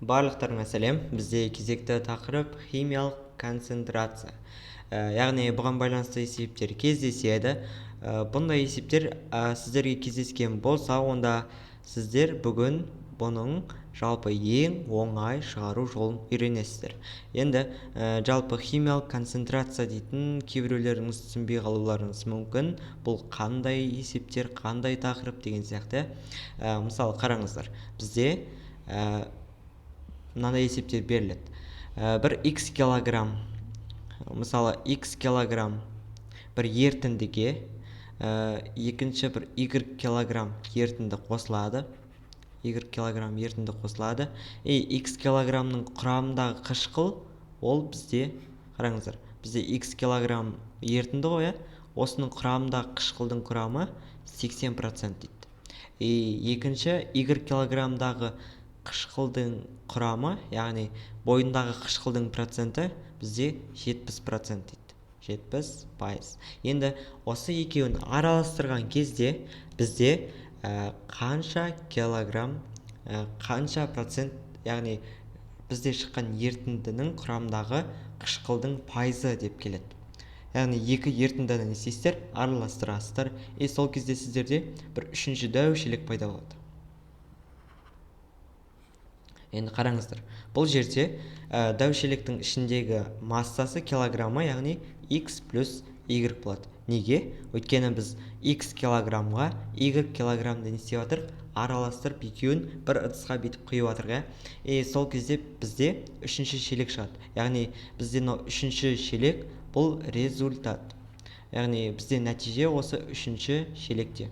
Барлықтарыңа сәлем. Бізде кезекті тақырып химиялық концентрация. Яғни бұған байланысты есептер кездеседі. Бұндай есептер сіздерге кездескен болса, онда сіздер бүгін бұның жалпы ең оңай шығару жолын үйренесіздер. Енді жалпы химиялық концентрация дейтін кейбіреулеріңіз түсінбей қалуларыңыз мүмкін. Бұл қандай есептер, қандай тақырып деген сияқты. Мысалы қараңыздар, бізде мынандай есептер беріледі. Бір x килограмм, мысалы x килограмм бір ерітіндіге екінші бір y килограмм ерітінді қосылады. Y килограмм ерітінді қосылады. X килограммның құрамындағы қышқыл, ол бізде, қараңыздар, бізде x килограмм ерітінді ғой, осының құрамындағы қышқылдың құрамы 80% дейді. Екінші y килограммдағы қышқылдың құрамы, яғни бойындағы қышқылдың проценті бізде 70% дейді. 70%. Енді осы екеуін араластырған кезде бізде қанша килограмм, қанша процент, яғни бізде шыққан ерітіндінің құрамдағы қышқылдың пайызы деп келеді. Яғни екі ерітіндіні не істейсіздер? Араластырасыздар. Сол кезде сіздерде бір үшінші дәу шелек пайда болады. Енді қараңыздар, бұл жерде дәу шелектің ішіндегі массасы килограммы, яғни x плюс y болады. Неге? Өйткені біз x килограммға y килограммды не істеп жатырмыз? Араластырып екеуін бір ыдысқа бүйтіп құйып жатырмыз. Сол кезде бізде үшінші шелек шығады. Яғни бізде үшінші шелек бұл результат. Яғни бізде нәтиже осы үшінші шелекте.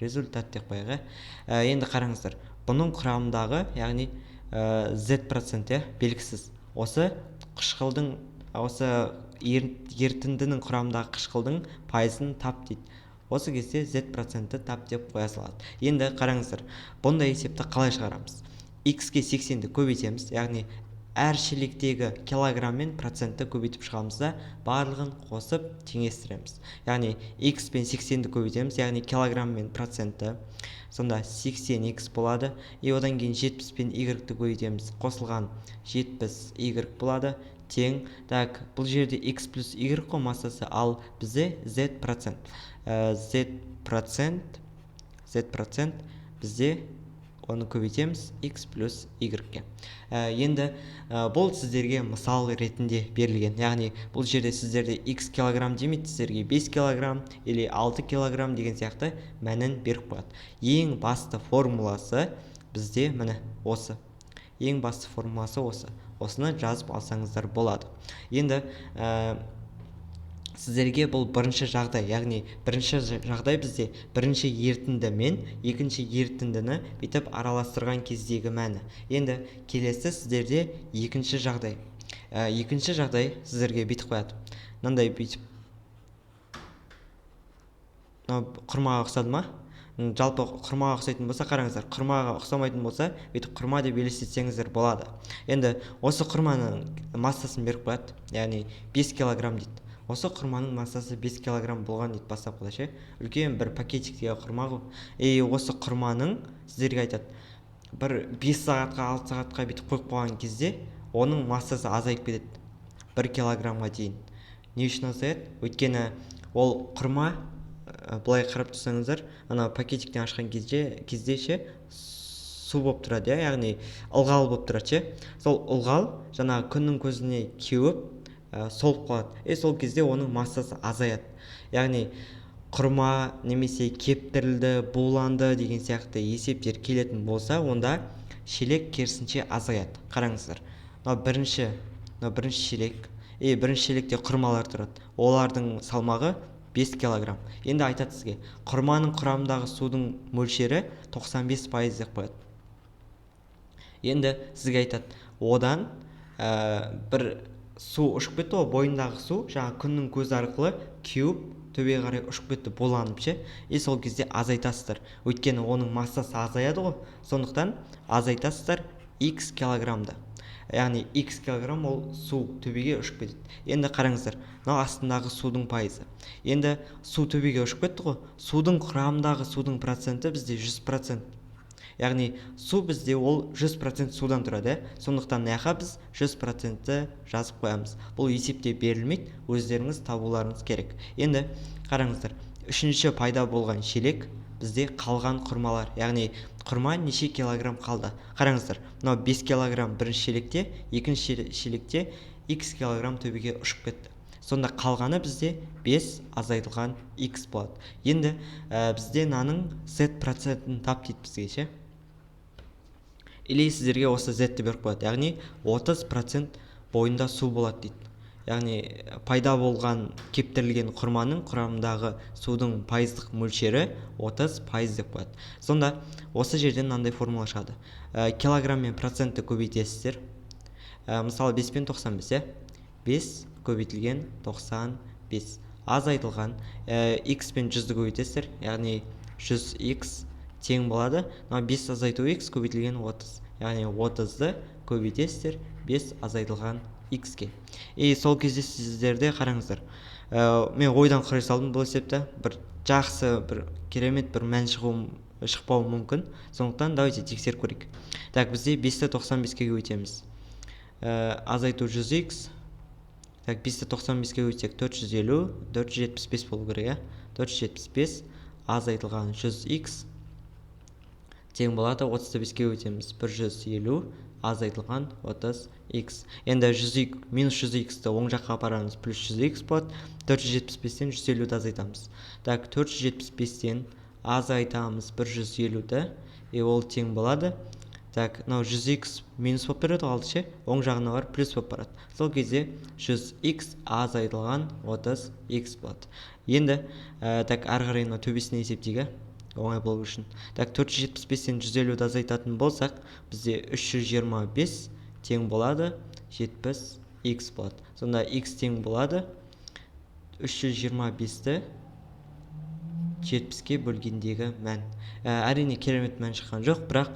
Результат деп қояйық. Енді қараңыздар, бұның құрамындағы, яғни z% белгісіз. Осы қышқылдың, осы ерітіндінің құрамындағы қышқылдың пайызын тап дейді. Осы кезде z% тап деп қоя салады. Енді қараңыздар, бұндай есепті қалай шығарамыз? X-ке 80-ді көбейтеміз, яғни әр шелектегі килограммен процентті көбейтіп шығамыз да, барлығын қосып теңестіреміз. Яғни x пен 80-ді көбейтеміз, яғни килограммен процентті. Сонда 80x болады. Одан кейін 70 пен y-ті көбейтеміз. Қосылған 70 y болады. Тең. Так, бұл жерде x плюс y қой массасы, ал бізде z%. z% бізде оны көбейтеміз x плюс y-ке. Енді бұл сіздерге мысал ретінде берілген. Яғни бұл жерде сіздерде x килограмм демейді, сіздерге 5 килограмм или 6 килограмм деген сияқты мәнін беріп қояды. Ең басты формуласы бізде міне осы. Ең басты формуласы осы. Осыны жазып алсаңыздар болады. Енді сіздерге бұл бірінші жағдай, яғни бірінші жағдай бізде бірінші ерітінді мен екінші ерітіндіні бүйтіп араластырған кездегі мәні. Енді келесі сіздерде екінші жағдай. Екінші жағдай сіздерге бүйтіп қояды. Мынандай бүйтіп. Құрмаға ұқсады ма? Жалпы құрмаға ұқсайтын болса, қараңыздар, құрмаға ұқсамайтын болса, бүйтіп құрма деп елестетсеңіздер болады. Енді осы құрманың массасын беріп қояды, яғни 5 килограмм дейді. Осы құрманың массасы 5 килограмм болған дейді, бастап қойшы. Үлкен бір пакетиктегі құрма ғой. Осы құрманың сіздерге айтады, бір 5 сағатқа, 6 сағатқа бүйтіп қойып қойған кезде оның массасы азайып кетеді 1 килограммға дейін. Не үшін азаяды? Өйткені ол құрма, былай қарап тұрсаңыздар, ана пакетиктен ашқан кезде су болып тұрады, яғни ылғал болып тұрады. Сол ылғал жаңағы күннің көзіне кеуіп солып қалады. Сол кезде оның массасы азаяды. Яғни құрма немесе кептірілді, буланды деген сияқты есептер келетін болса, онда шелек керісінше азаяды. Қараңыздар, бірінші шелек, бірінші шелекте құрмалар тұрады. Олардың салмағы 5 килограмм. Енді айтады сізге, құрманың құрамындағы судың мөлшері 95% деп қояды. Енді сізге айтады, одан бір су ұшып кетті, бойындағы су жаңа күннің көзі арқылы кеуіп төбеге қарай ұшып кетті, буланып сол кезде азайтасыздар. Өйткені оның массасы азаяды ғой. Сондықтан азайтасыздар x килограммды. Яғни x килограмм ол су төбеге ұшып кетеді. Енді қараңыздар, мынау астындағы судың пайызы. Енді су төбеге ұшып кетті ғой. Судың құрамындағы судың проценті бізде 100%. яғни су бізде ол 100% судан тұрады, сондықтан мына біз 100%-ті жазып қоямыз. Бұл есепте берілмейді, өздеріңіз табуларыңыз керек. Енді қараңыздар, үшінші пайда болған шелек бізде қалған құрмалар, яғни құрма неше килограмм қалды. Қараңыздар, мынау 5 килограмм бірінші шелекте, екінші шелекте x килограмм төбеге ұшып кетті. Сонда қалғаны бізде 5 азайтылған x болады. Енді бізде мынаның z процентін тап дейді бізге, ше. Или сіздерге осы z-ті беріп қояды, яғни 30% бойында су болады дейді. Яғни пайда болған кептірілген құрманың құрамындағы судың пайыздық мөлшері 30% деп қояды. Сонда осы жерден мынандай формула шығады. Килограмм мен процентті көбейтесіздер. Мысалы 5 пен 95, 5 көбейтілген 95 азайтылған x пен 100-ді көбейтесіздер, яғни 100x тең болады. 5 азайту x көбейтілген 30, яғни 30-ды көбейтесіздер 5 азайтылған x-ке. Сол кезде сіздерде қараңыздар, мен ойдан құрай салдым бұл есепті, бір жақсы, бір керемет бір мән шықпауы мүмкін, сондықтан давайте тексеріп көрейік. Так, бізде 5-ті 95-ке көбейтеміз, азайту 100x. Так, 5-ті 95-ке көбейтсек 450, 475 болу керек, 475 азайтылған 100x тең болады. 30-ті 5-ке көбейтеміз, 150 азайтылған 30x. Енді минус 100x-ті оң жаққа апарамыз, плюс 100x болады. 475-тен 150-ді азайтамыз. Так, 475-тен азайтамыз 150-ді, ол тең болады. Так, 100x минус болып береді, қалды ше, оң жағына бар плюс болып барады. Сол кезде 100x азайтылған 30x болады. Енді так, ары қарай төбесіне есептейік, оңай болу үшін. Так, 475-тен 150-ді азайтатын болсақ, бізде 325 тең болады 70x болады. Сонда x тең болады 325-ті 70-ке бөлгендегі мән. Әрине керемет мән шыққан жоқ, бірақ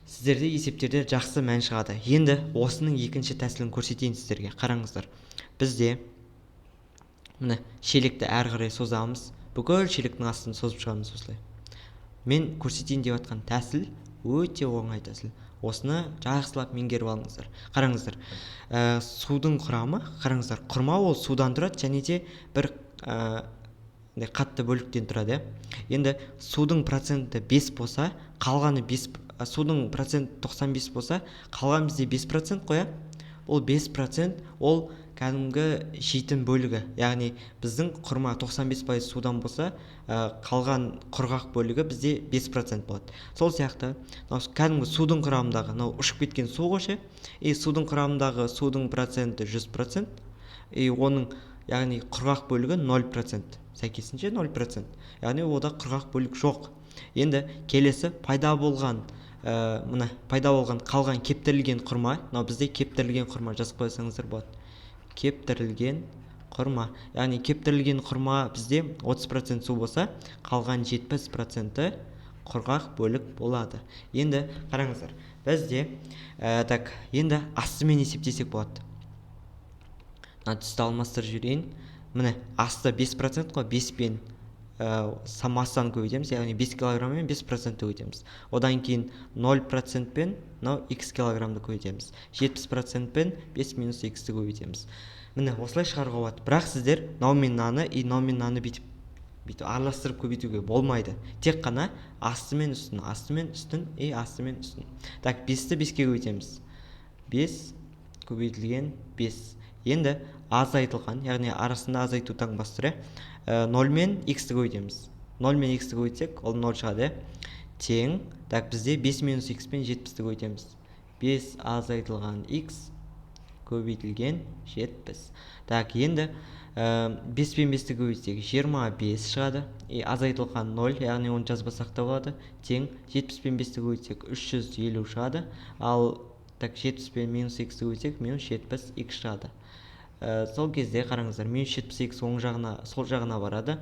сіздерде есептерде жақсы мән шығады. Енді осының екінші тәсілін көрсетейін сіздерге. Қараңыздар, бізде міне шелекті әрі қарай созамыз, бүкіл шелектің астын созып шығамыз осылай. Мен көрсетейін деп жатқан тәсіл өте оңай тәсіл. Осыны жақсылап меңгеріп алыңыздар. Қараңыздар, судың құрамы, қараңыздар, құрма ол судан тұрады, және де бір қатты бөліктен тұрады. Енді судың проценті 5 болса, қалғаны 5, судың проценті 95 болса, қалған бізде 5% қоя. Ол 5% ол кәдімгі жейтін бөлігі. Яғни біздің құрма 95% судан болса, қалған құрғақ бөлігі бізде 5% болады. Сол сияқты, кәдімгі судың құрамындағы, ұшып кеткен су қошы, судың құрамындағы судың проценті 100%, оның яғни құрғақ бөлігі 0%, сәйкесінше 0%. Яғни ода құрғақ бөлік жоқ. Енді келесі пайда болған қалған кептірілген құрма, бізде кептірілген құрма жазып қойсаңыздар болады. Кептірілген құрма, яғни кептірілген құрма бізде 30% су болса, қалған 70% құрғақ бөлік болады. Енді қараңыздар, бізде енді астымен есептесек болады. Түсті алмастырып жіберейін. Міне асты 5% қой, 5 пен массаны көбейтеміз, яғни 5 килограммен 5% көбейтеміз. Одан кейін 0% пен x килограмды көбейтеміз. 70% пен 5 минус x-ті көбейтеміз. Міне осылай шығаруға болады. Бірақ сіздер мынау мен мынаны бүйтіп араластырып көбейтуге болмайды. Тек қана асты мен үстін, асты мен үстін. Так, 5-ті 5-ке көбейтеміз. 5 көбейтілген 5. Енді азайтылған, яғни арасында азайту таңбасы 0 мен x-ті көбейтеміз. 0 мен x-ті көбейтсек, ол 0 шығады. Тең, так, бізде 5 минус x пен 70-ті көбейтеміз. 5 азайтылған x көбейтілген 70. Так, енді 5 пен 5-ті көбейтсек 25 шығады. Азайтылған 0, яғни оны жазбасақ та болады. Тең, 70 пен 5-ті көбейтсек 350 шығады. Ал 70 пен минус x-ті көбейтсек минус 70x шығады. Сол кезде қараңыздар, минус 70x оң жағына, сол жағына барады.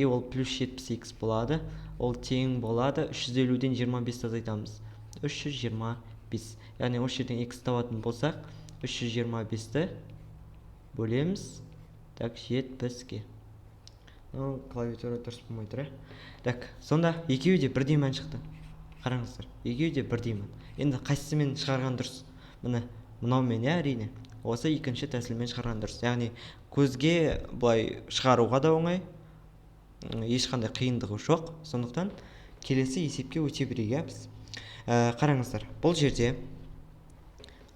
Ол плюс 70x болады. Ол тең болады. 350-ден 25-ті азайтамыз. 325. Яғни осы жерден x табатын болсақ, 325-ті бөлеміз. Так, 70-ке. Клавиатура дұрыс болмай тұр. Так, сонда екеуі де бірдей мән шықты. Қараңыздар, екеуі де бірдеймін. Енді қайсысымен шығарған дұрыс? Міне мынаумен, әрине осы екінші тәсілмен шығарған дұрыс. Яғни көзге былай шығаруға да оңай, ешқандай қиындығы жоқ. Сондықтан келесі есепке өте берейік. Біз қараңыздар, бұл жерде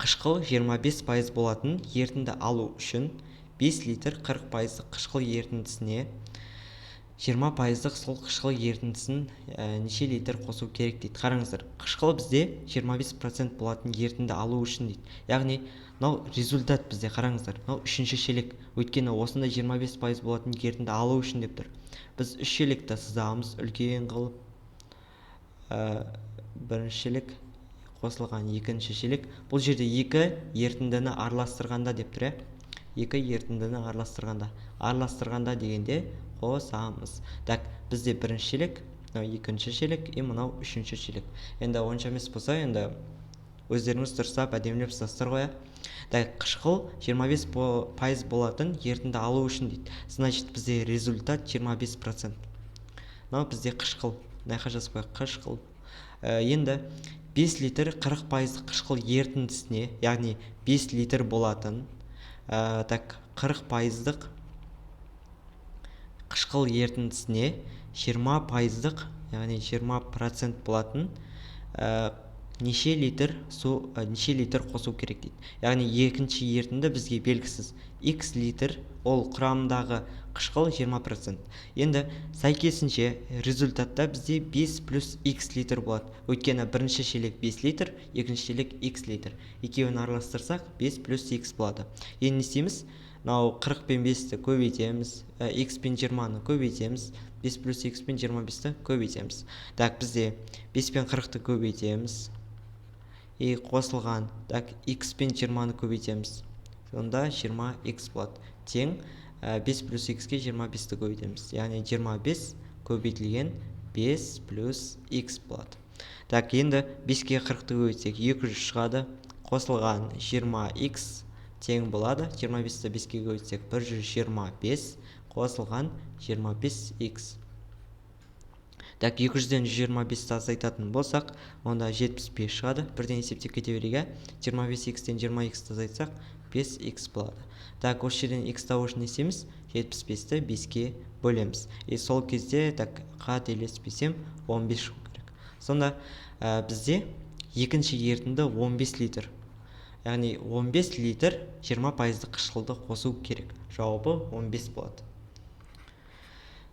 қышқыл 25% болатын ерітінді алу үшін 5 литр 40% қышқыл ерітіндісіне 20% сол қышқыл ерітіндісін неше литр қосу керек дейді. Қараңыздар, қышқыл бізде 25% болатын ерітінді алу үшін дейді. Яғни мынау результат бізде. Қараңыздар, мынау үшінші шелек. Өйткені осында 25% болатын ерітінді алу үшін деп тұр. Біз үш шелекті сызамыз үлкен қылып. Бірінші шелек қосылған екінші шелек. Бұл жерде екі ерітіндіні араластырғанда деп тұр. Екі ерітіндіні араластырғанда дегенде қосамыз. Так, бізде бірінші шелек, мынау екінші шелек, мынау үшінші шелек. Енді онша емес болса, енді өздеріңіз дұрыстап әдемілеп сызасыздар ғой. Так, қышқыл 25% болатын ерітінді алу үшін дейді. Значит, бізде результат 25%. Мынау бізде қышқыл. Мынақа жазып қояйық, қышқыл. Енді 5 литр 40% қышқыл ерітіндісіне, яғни 5 литр болатын 40% қышқыл ерітіндісіне 20%, яғни 20% болатын неше литр қосу керек дейді. Яғни екінші ерітінді бізге белгісіз. X литр, ол құрамындағы қышқыл 20%. Енді сәйкесінше результатта бізде 5 плюс X литр болады. Өйткені бірінші шелек 5 литр, екінші шелек X литр. Екеуін араластырсақ 5 плюс X болады. Енді не істейміз? Мынау 40 пен 5-ті көбейтеміз, X пен 20-ны көбейтеміз, 5 плюс X пен 25-ті көбейтеміз. Так, бізде 5 пен 40-ті көбейтеміз. Қосылған, так, X пен 20-ны көбейтеміз. Сонда 20X болады. Тең 5 плюс X-ке 25-ті көбейтеміз. Яғни 25 көбейтілген 5 плюс X болады. Так, енді 5-ке 40-ті көбейтсек 200 шығады. Қосылған 20X тең болады. 25-ті 5-ке көбейтсек 125, қосылған 25X. Так, 200-ден 125-ті азайтатын болсақ, онда 75 шығады. Бірден есептеп кете берейік. 25X-тен 20X-ті азайтсақ 5X болады. Так, осы жерден X табу үшін не істейміз? 75-ті 5-ке бөлеміз. Сол кезде, так, қателеспесем 15 шығу керек. Сонда бізде екінші ерітінді 15 литр. Яғни 15 литр 20% қышқылды қосу керек. Жауабы 15 болады.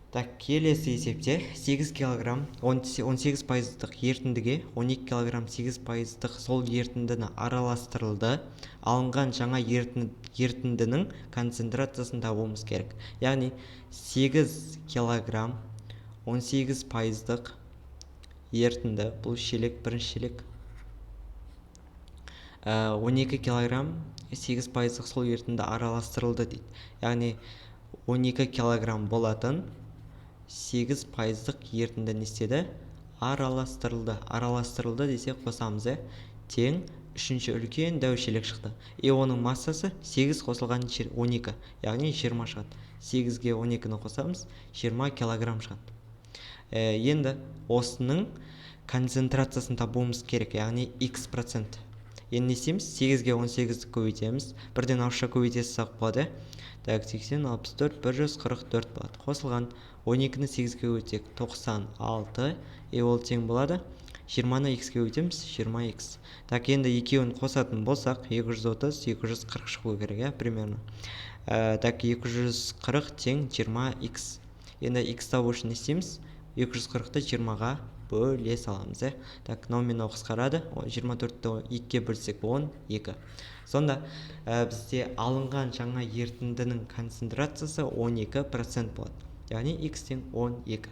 Так, келесі есепте 8 кг 18% ерітіндіге 12 кг 8% сол ерітіндіні араластырылды. Алынған жаңа ерітіндінің концентрациясын табуымыз керек. Яғни 8 кг 18% ерітінді, бұл шелек, бірінші шелек. 12 кг 8% сол ерітінді араластырылды дейді. Яғни 12 кг болатын 8% ерітінді не істеді? Араластырылды десе қосамыз, тең үшінші үлкен дәу шелек шықты. Оның массасы 8 қосылған 12, яғни 20 шығады. 8-ге 12-ні қосамыз, 20 кг шығады. Енді осының концентрациясын табуымыз керек, яғни X%. Енді не істейміз? 8-ге 18-ді көбейтеміз. Бірден ауызша көбейтесақ болады. Так, 80, 64, 144 болады. Қосылған 12-ні 8-ге көбейтсек 96, ол тең болады. 20-ны X-ге көбейтеміз, 20X. Так, енді екеуін қосатын болсақ 230, 240 шығу керек, примерно. Так, 240 тең 20X. Енді X табу үшін не істейміз? 240-ты 20-ға бөле саламыз. Так, мынаумен қысқарады. 24-ті 2-ге бөлсек 12. Сонда бізде алынған жаңа ерітіндінің концентрациясы 12% болады. Яғни X тең 12.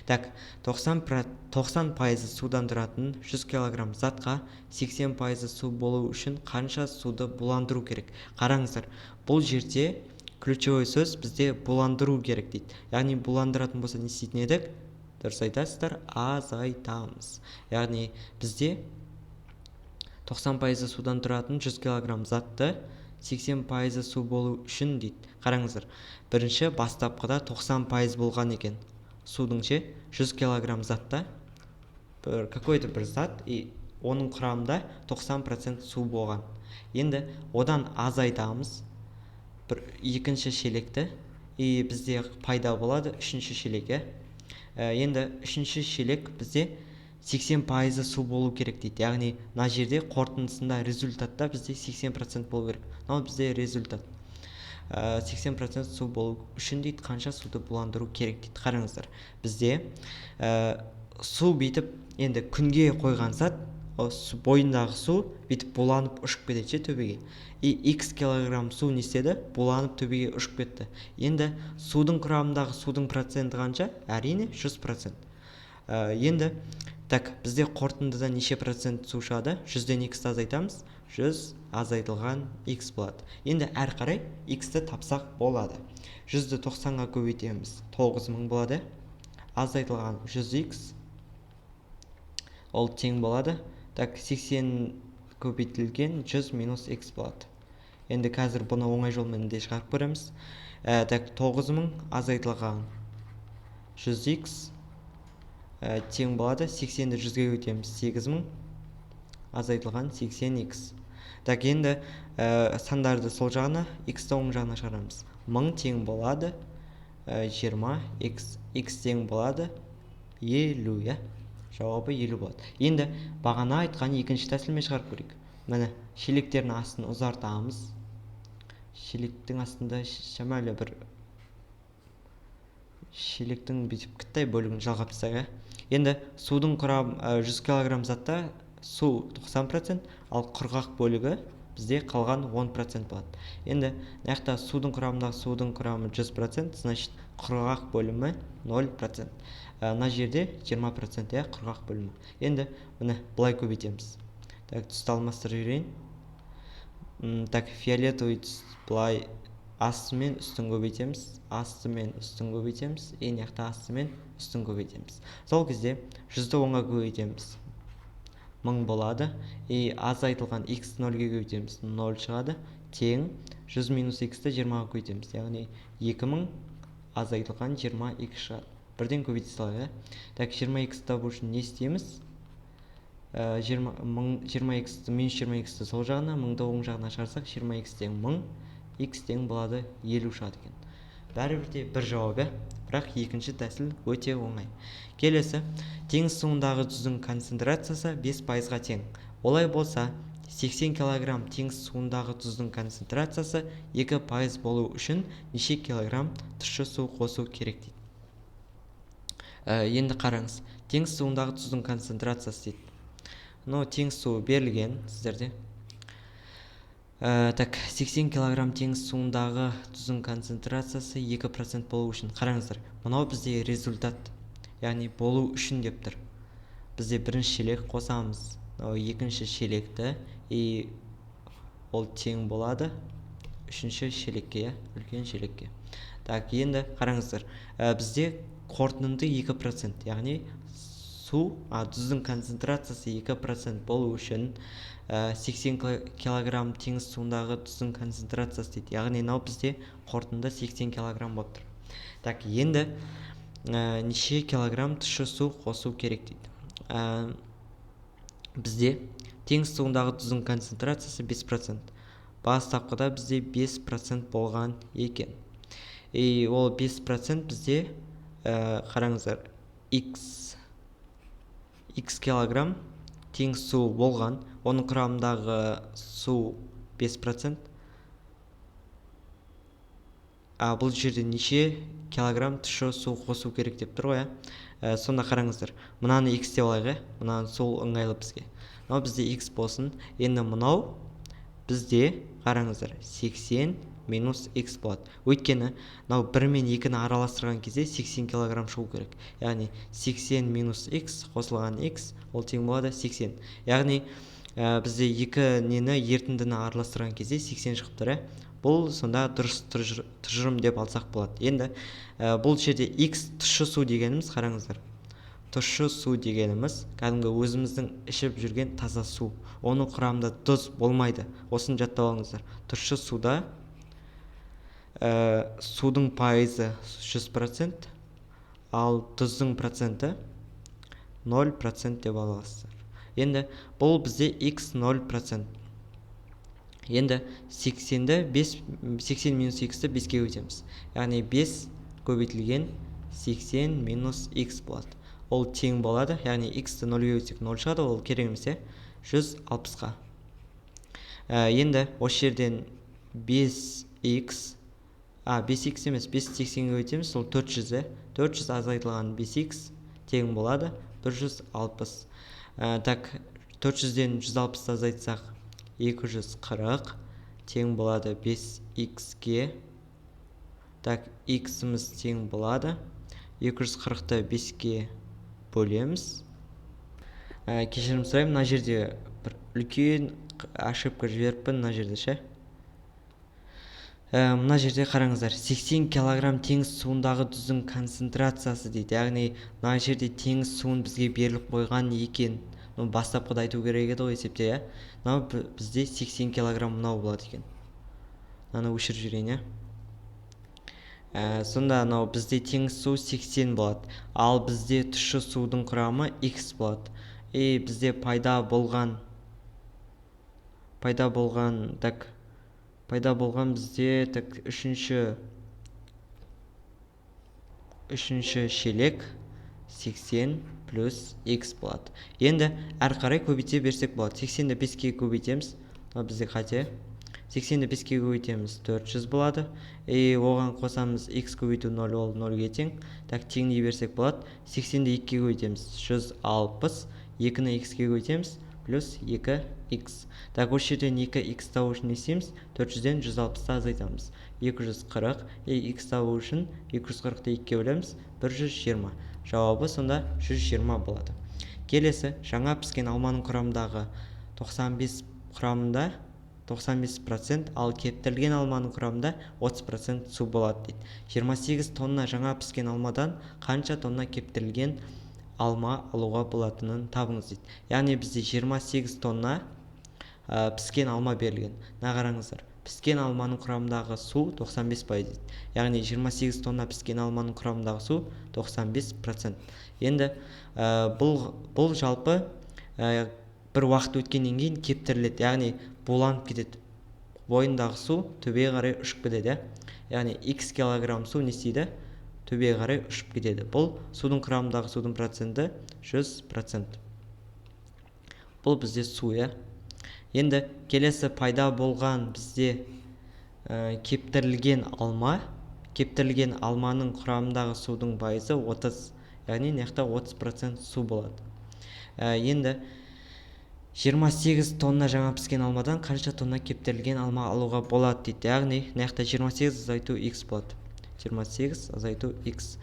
Так, 90% судан тұратын 100 кг затқа 80% су болу үшін қанша суды буландыру керек? Қараңыздар, бұл жерде ключевой сөз бізде буландыру керек дейді. Яғни буландыратын болса не істейтін едік? Дұрыс айтасыздар, азайтамыз. Яғни бізде 90% судан тұратын 100 кг затты 80% су болу үшін дейді. Қараңыздар, бірінші бастапқыда 90% болған екен. Судың 100 кг затта какой-то бір зат и оның құрамында 90% су болған. Енді одан азайтамыз бір екінші шелекті и бізде пайда болады үшінші шелек. Енді үшінші шелек бізде 80% су болу керек дейді. Яғни мына жерде қорытындысында результатта бізде 80% болу керек. Мынау бізде результат. 80% су болу үшін дейді қанша суды буландыру керек дейді. Қараңыздар, бізде су бүйтіп енді күнге қойған зат, бойындағы су бүйтіп буланып ұшып кетеді төбеге. И x килограмм су не істеді? Буланып төбеге ұшып кетті. Енді судың құрамындағы судың проценті қанша? Әрине 100%. Енді так, бізде қорытындыда неше процент су шығады? 100-ден x-ті азайтамыз, 100 азайтылған x болады. Енді әр қарай x-ті тапсақ болады. 100-ді 90-ға көбейтеміз, 9000 болады. Азайтылған 100x ол тең болады. Так, 80 көбейтілген 100 минус x болады. Енді қазір бұны оңай жолмен де шығарып көреміз. Так, 9000 азайтылған 100x тең болады. 80-ді 100-ге көбейтеміз, 8000 азайтылған 80x. Так, енді сандарды сол жағына, x-ті оң жағына шығарамыз. 1000 тең болады 20x, x тең болады 50, жауабы 50 болады. Енді бағана айтқан екінші тәсілмен шығарып көрейік. Міне, шелектердің астын ұзартамыз. Шелектің астында шамалы бір шелектің бүйтіп кіттай бөлігін жалғап тастайық. Енді судың құрамы 100 кг затта су 90%, ал құрғақ бөлігі бізде қалған 10% болады. Енді мына судың құрамындағы судың құрамы 100%, значит құрғақ бөлімі 0%. Мына жерде 20% құрғақ бөлімі. Енді міне былай көбейтеміз. Так, түсті алмастырып жіберейін. Так, фиолетовый түс былай асты мен үстін көбейтеміз, асты мен үстін көбейтеміз, асты мен үстін көбейтеміз. Сол кезде 100-ді 10-ға көбейтеміз, 1000 болады. И азайтылған x 0-ге көбейтеміз, 0 шығады. Тең 100 минус x-ті 20-ға көбейтеміз, яғни 2000 азайтылған 20x шығады. Бірден көбейте салайық. Так, 20x табу үшін не істейміз? 20x-ті минус 20x-ті сол жағына, 1000-ды оң жағына шығарсақ, 20x тең 1000, x тең болады 50 шығады екен. Бәрібірде бір жауап, бірақ екінші тәсіл өте оңай. Келесі, теңіз суындағы тұздың концентрациясы 5%-ға тең. Олай болса, 80 кг теңіз суындағы тұздың концентрациясы 2% болу үшін неше килограмм тұщы су қосу керек дейді. Енді қараңыз, теңіз суындағы тұздың концентрациясы дейді. Теңіз суы берілген сіздерде. Так, 80 кг теңіз суындағы тұздың концентрациясы 2% болу үшін. Қараңыздар, мынау бізде результат, яғни болу үшін деп тұр. Бізде бірінші шелек қосамыз, екінші шелекті, и ол тең болады үшінші шелекке, үлкен шелекке. Так, енді қараңыздар, бізде қорытынды 2%, яғни тұздың концентрациясы 2% болу үшін 80 кг теңіз суындағы тұздың концентрациясы дейді. Яғни мынау бізде қорытынды 80 кг болып тұр. Так, енді неше килограмм тұщы су қосу керек дейді. Бізде теңіз суындағы тұздың концентрациясы 5%. Бастапқыда бізде 5% болған екен. И ол 5% бізде қараңыздар, x килограмм теңіз су болған, оның құрамындағы су 5%. Бұл жерде неше килограмм тұщы су қосу керек деп тұр ғой. Сонда қараңыздар, мынаны x деп алайық, мынаны сол ыңғайлы бізге. Мынау бізде x болсын. Енді мынау бізде қараңыздар 80 минус x болады. Өйткені мынау 1 мен 2-ні араластырған кезде 80 кг шығу керек. Яғни 80 минус x қосылған x ол тең болады 80. Яғни бізде 2 нені ерітіндіні араластырған кезде 80 шығып тұр. Бұл сонда дұрыс тұжырым деп алсақ болады. Енді бұл жерде x тұщы су дегеніміз, қараңыздар, тұщы су дегеніміз кәдімгі өзіміздің ішіп жүрген таза су. Оның құрамында тұз болмайды. Осын жаттап алыңыздар. Тұщы суда судың пайызы 100%, ал тұздың проценті 0% деп аласыздар. Енді бұл бізде x 0%. Енді 80 минус x-ті 5-ке көбейтеміз. Яғни 5 көбейтілген 80 минус x болады. Ол тең болады, яғни x-ті 0-ге көбейтсек 0 шығады, ол керек емес, 160-ға. Енді осы жерден 5x емес, 5-ті 80-ге көбейтеміз, ол 400, 400 азайтылған 5x тең болады 160. Так, 400-ден 160 азайтсақ 240 тең болады 5x-ге. Так, x-іміз тең болады 240-ты 5-ке бөлеміз. Кешірім сұраймын, мына жерде бір үлкен ошибка жіберіппін мына жерде ше. Мына жерде қараңыздар, 80 килограмм теңіз суындағы тұздың концентрациясы дейді. Яғни мына жерде теңіз суын бізге беріліп қойған екен. Бастапқыда айту керек еді ғой есепте, мынау бізде 80 килограмм мынау болады екен. Мынаны өшіріп жіберейін, сонда мынау бізде теңіз су 80 болады, ал бізде тұщы судың құрамы x болады. Бізде пайда болған бізде үшінші шелек 80 плюс x болады. Енді әр қарай көбейте берсек болады. 80-ді 5-ке көбейтеміз. Бізде қате. 80-ді 5-ке көбейтеміз 400 болады. Оған қосамыз x көбейту 0, ол 0-ге тең. Так, теңдей берсек болады. 80-ді 2-ке көбейтеміз 160. 2-ні x-ке көбейтеміз плюс 2x. Так, осы жерден 2x табу үшін не істейміз? 400-ден 160-та азайтамыз. 240. X табу үшін 240-ты 2-ке бөлеміз 120. Жауабы сонда 120 болады. Келесі, жаңа піскен алманың құрамындағы 95%, ал кептірілген алманың құрамында 30% су болады дейді. 28 тонна жаңа піскен алмадан қанша тонна кептірілген алма алуға болатынын табыңыз дейді. Яғни бізде 28 тонна піскен алма берілген. Қараңыздар, піскен алманың құрамындағы су 95% дейді. Яғни 28 тонна піскен алманың құрамындағы су 95%. Енді бұл жалпы бір уақыт өткеннен кейін кептіріледі, яғни буланып кетеді. Бойындағы су төбеге қарай ұшып кетеді. Яғни x килограмм су не істейді? Төбеге қарай ұшып кетеді. Бұл судың құрамындағы судың проценті 100%. Бұл бізде су, Енді келесі пайда болған бізде кептірілген алманың құрамындағы судың пайызы 30, яғни мынаяқта 30% су болады. Енді 28 тонна жаңа піскен алмадан қанша тонна кептірілген алма алуға болады дейді. Яғни мынаяқта 28 азайту x болады. 28 азайту x.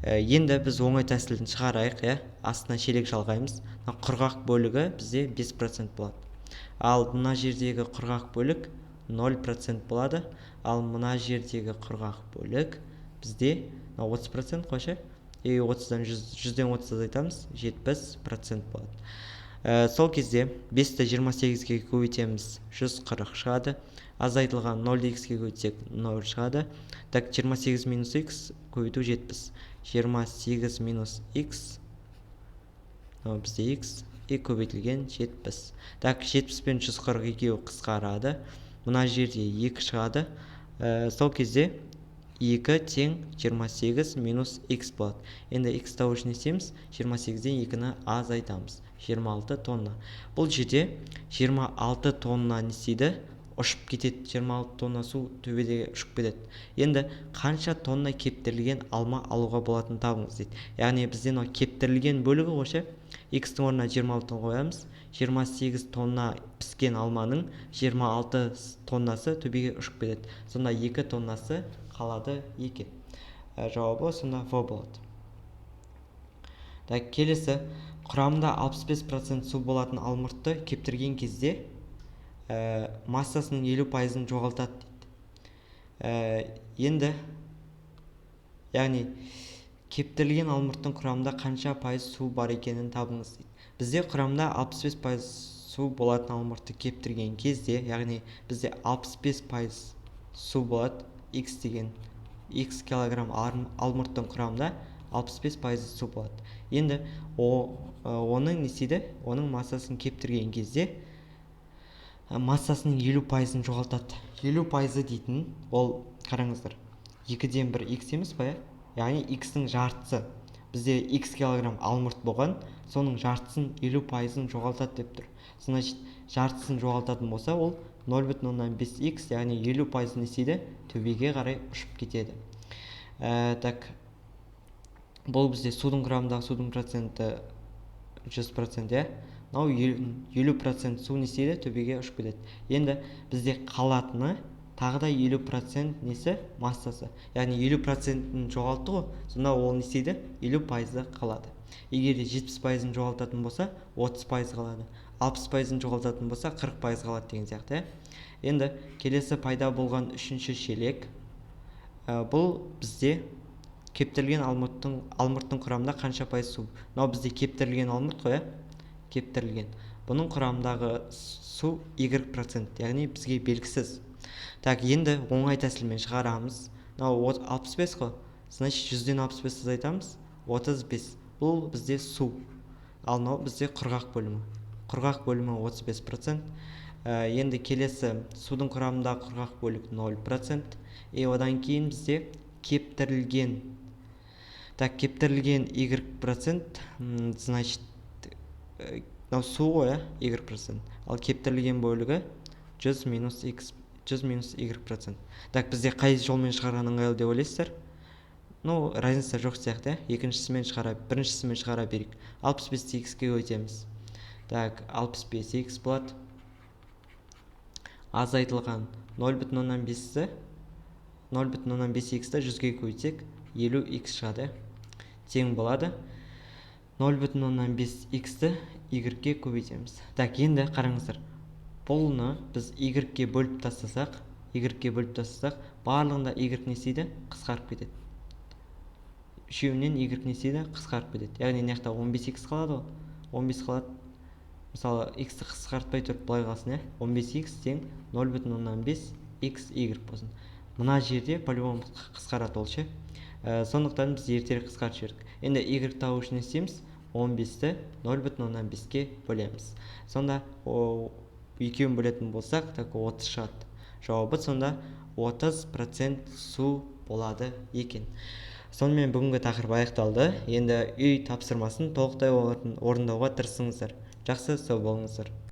Енді біз оңай тәсілін шығарайық, астына шелек жалғаймыз. Құрғақ бөлігі бізде 5% болады. Ал мына жердегі құрғақ бөлік 0% болады. Ал мына жердегі құрғақ бөлік бізде 30% қойшы. 30-дан 100-ден 30 азайтамыз, 70% болады. Сол кезде 5-ті 28-ге көбейтеміз, 140 шығады. Азайтылған 0-ді x-ке көбейтсек 0 шығады. Так, 28 минус x көбейту 70. 28 минус x, бізде x, көбейтілген 70. Так, 70 пен 140 екеуі қысқарады. Мына жерде 2 шығады. Сол кезде 2 тең 28 минус x болады. Енді x табу үшін не істейміз? 28-ден 2-ні азайтамыз. 26 тонна. Бұл жерде 26 тонна не істейді? Ұшып кетеді. 26 тонна су төбедегі ұшып кетеді. Енді қанша тонна кептірілген алма алуға болатын табыңыз дейді. Яғни бізден кептірілген бөлігі қойшы. X-тің орнына 26 қоямыз. 28 тонна піскен алманың 26 тоннасы төбеге ұшып кетеді. Сонда 2 тоннасы қалады екен. Жауабы сонда В болады. Келесі, құрамында 65% су болатын алмұртты кептірген кезде массасының 50%-ын жоғалтады дейді. Енді, яғни кептірілген алмұрттың құрамында қанша пайыз су бар екенін табыңыз дейді. Бізде құрамында 65% су болатын алмұртты кептірген кезде, яғни бізде 65% су болады, x килограмм алмұрттың құрамында 65% су болады. Енді оның не істейді, оның массасын кептірген кезде массасының 50%-ын жоғалтады. 50% дейтін ол, қараңыздар, 2-ден 1 x емес па, яғни x-дің жартысы. Бізде x килограмм алмұрт болған, соның жартысын 50%-ын жоғалтады деп тұр. Значит, жартысын жоғалтатын болса, ол 0,5x, яғни 50%-ын істейді, төбеге қарай ұшып кетеді. Так, бұл бізде судың құрамындағы судың проценті 100%, мынау 50% су не істейді, төбеге ұшып кетеді. Енді бізде қалатыны тағы да 50% несі, массасы. Яғни 50%-ін жоғалтты ғой, сонда ол не істейді, 50%-ы қалады. Егер де 70%-ын жоғалтатын болса, 30% қалады. 60%-ын жоғалтатын болса, 40% қалады деген сияқты. Енді келесі пайда болған үшінші шелек. Бұл бізде кептірілген алмұрттың құрамында қанша пайыз су? Мынау бізде кептірілген алмұрт қой, кептірілген. Бұның құрамындағы су y%, яғни бізге белгісіз. Так, енді оңай тәсілмен шығарамыз. Мынау 65 қой, значит 100-ден 65 азайтамыз, 35. Бұл бізде су. Ал мынау бізде құрғақ бөлімі. Құрғақ бөлімі 35%. Енді келесі судың құрамындағы құрғақ бөлік 0%. Одан кейін бізде кептірілген. Так, кептірілген y%, значит, мынау су ғой, y%. Ал кептірілген бөлігі 100 минус y%. Так, бізде қай жолмен шығарған ыңғайлы деп ойлайсыздар? Ну, разница жоқ сияқты, біріншісімен шығара берейік. 65-ті x-ке өтеміз. Так, 65x болады. Азайтылған 0,5x-ті 100-ге көйтсек 50x шығады. Тең болады. 0,5x-ті y-ге көбейтеміз. Так, енді қараңыздар. Бұлны біз y-ге бөліп тастасақ, барлығында y не істейді? Қысқарып кетеді. Үшеуінен y не істейді? Қысқарып кетеді. Яғни мына 15x қалады ғой. 15 қалады. Мысалы, x-ті қысқартпай тұрып былай қалсын, 15x тең 0,5xy болсын. Мына жерде по-любому қысқарады ол ше. Сондықтан біз ертерек қысқартып жібердік. Енді y табу үшін не істейміз? 15-ті 0,5-ке бөлеміз. Сонда екеуін бөлетін болсақ, 30 шығады. Жауабы сонда 30% су болады екен. Сонымен бүгінгі тақырып аяқталды. Енді үй тапсырмасын толықтай орындауға тырысыңыздар. Жақсы, сау болыңыздар.